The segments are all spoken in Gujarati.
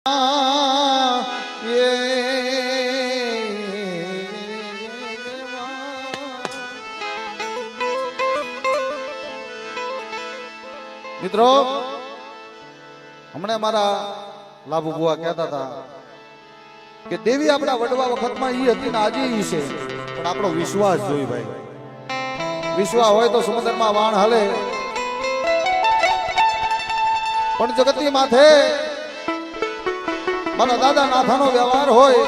મિત્રો હમણાં મારા લાભુ બુઆ કહેતા હતા કે દેવી આપણા વડવા વખતમાં ઈ હતી ને આજે ઈ છે, પણ આપણો વિશ્વાસ જોઈ ભાઈ. વિશ્વાસ હોય તો સમુદ્રમાં વાણ હાલે, પણ જગતની માથે મારા દાદા નાથાનો વ્યવહાર હોય,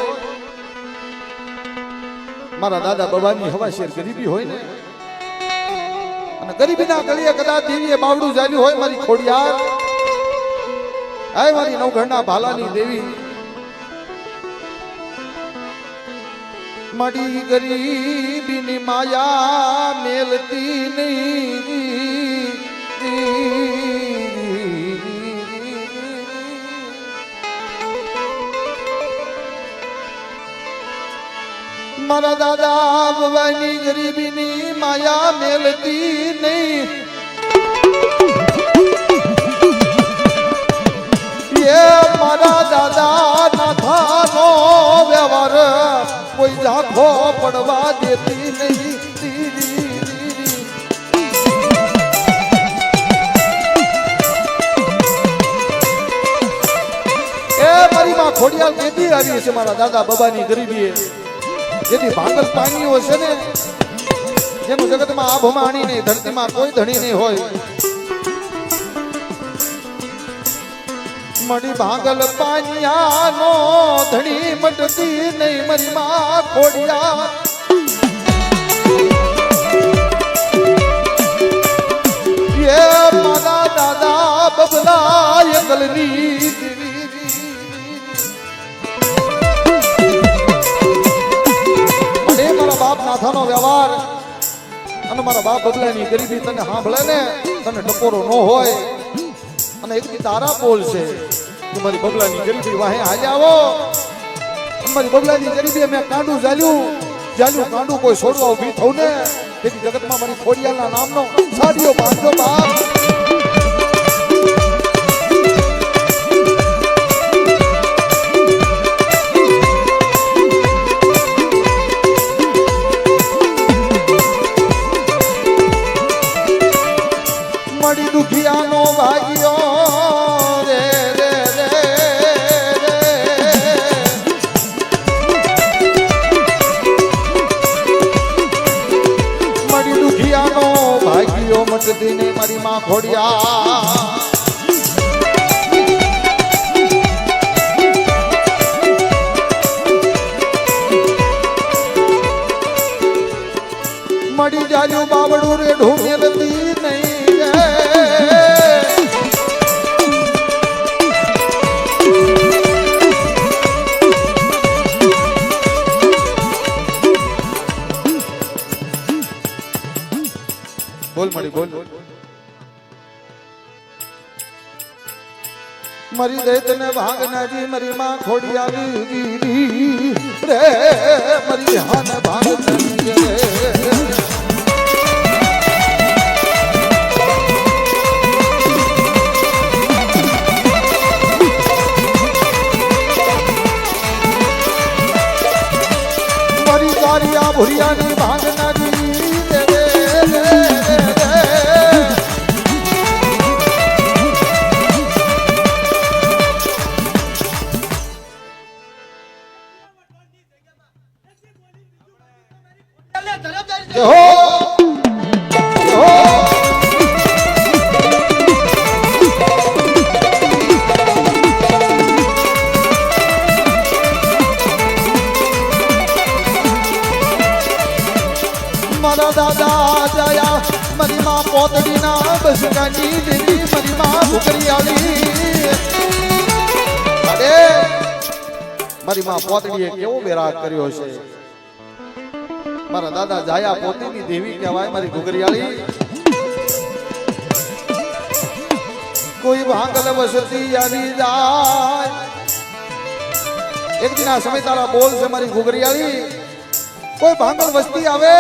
મારા દાદા બાબાની હવાશેર ગરીબી હોય ને, અને ગરીબીના ગળીએ કદાચ દેવીએ બાવડું જાલ્યું હોય, મારી ખોડિયાર આય મારી નવઘણના ભાલાની દેવી મારી ગરીબીની માયા મેલતી નહીં. મારા દાદા બાબાની ગરીબીની માયા મેલતી નહીં. એ મારા દાદા નાથાનો વ્યવહાર કોઈ ઝાંખો પડવા દેતી નહીં. એ મારી માં ખોડિયાલ કેદી આવી છે મારા દાદા બાબાની ગરીબીએ, જેથી ભાંગલ પાણીઓ છે ને, જેનું જગતમાં આભમાણી નહીં, ધરતીમાં કોઈ ધણી નહીં હોય. મળી ભાંગલ પાનિયાનો ધણી મટતી નહીં મારી માં ખોડિયા. એ મારા દાદા બબલા એકલની બાપ નાથાનો વ્યવહાર અને મારા બાપ બબલાની ગરીબી તને સાંભળે ને, તને ટપોરો ન હોય અને એક તારા બોલ છે કે મારી બબલાની ગરીબી વાહે હાલે આવો. મારી બબલાની ગરીબી મેં કાંડું જાલ્યું કાંડું કોઈ છોડવા ઉભી થવું ને, તેથી જગતમાં મારી ખોડિયાલના નામનો સાડીઓ બાંધો બાપ. મળી દુખિયાનો ભાગ્યો રે રે રે રે, મળી દુખિયાનો ભાગ્યો મટતી ને મારી માં ખોડિયા. મળી જાલ્યું બાવડું રે ઢૂંઢતી નહીં. બોલ મળી બોલ. મરી દૈત ને ભાગનાજી મારી માં ખોડિયાલી રે, મરી હાન ભાગનાજી રે. મરી તારિયા ભુરિયાની ભાગનાજી મારા દાદા જયા મારી માં પોતડી ના બસગાની દેવી મારી માં ભૂકરી આલી. અરે મારી માં પોતડીએ કેવો બેરાગ કર્યો છે. મારા દાદા જાયા પોતીની દેવી કહેવાય મારી ઘુઘરિયાળી. કોઈ ભાંગલ વસતી આવી જાય, એક દિન આ સમય તારા બોલ છે મારી ઘુઘરિયાળી. કોઈ ભાંગલ વસ્તી આવે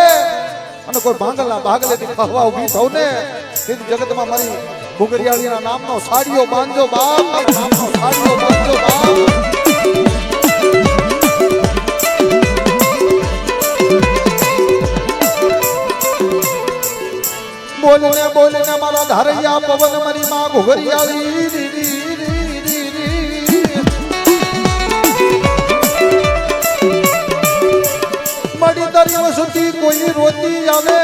અને કોઈ ભાંગલના ભાગલેથી ખવા ઉભી થવું ને, તેથી જગતમાં મારી ઘુઘરિયાળીના નામનો સાડીઓ બાંધજો બાપ, નામનો સાડીઓ બાંધજો બાપ. પવન મારી માં ઘોઘરિયાળી મળી તારી વસતી કોઈ રોતી આવે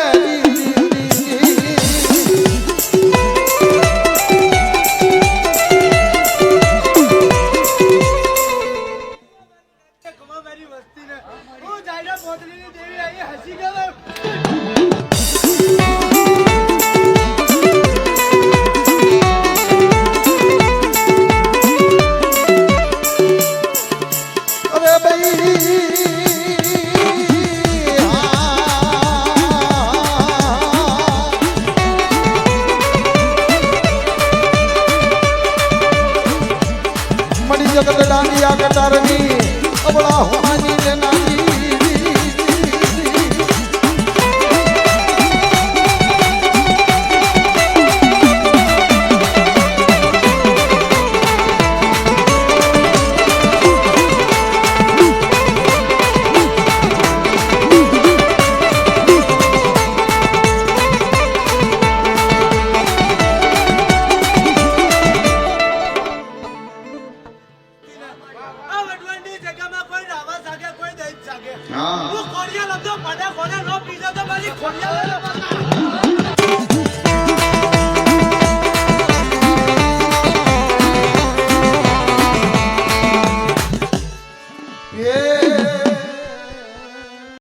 જગત ડાંડિયા કટારની અબળા હોવાની ને નાની હું કોડિયા લગતો પડે કોને નો પીધો તો મારી ખોડિયા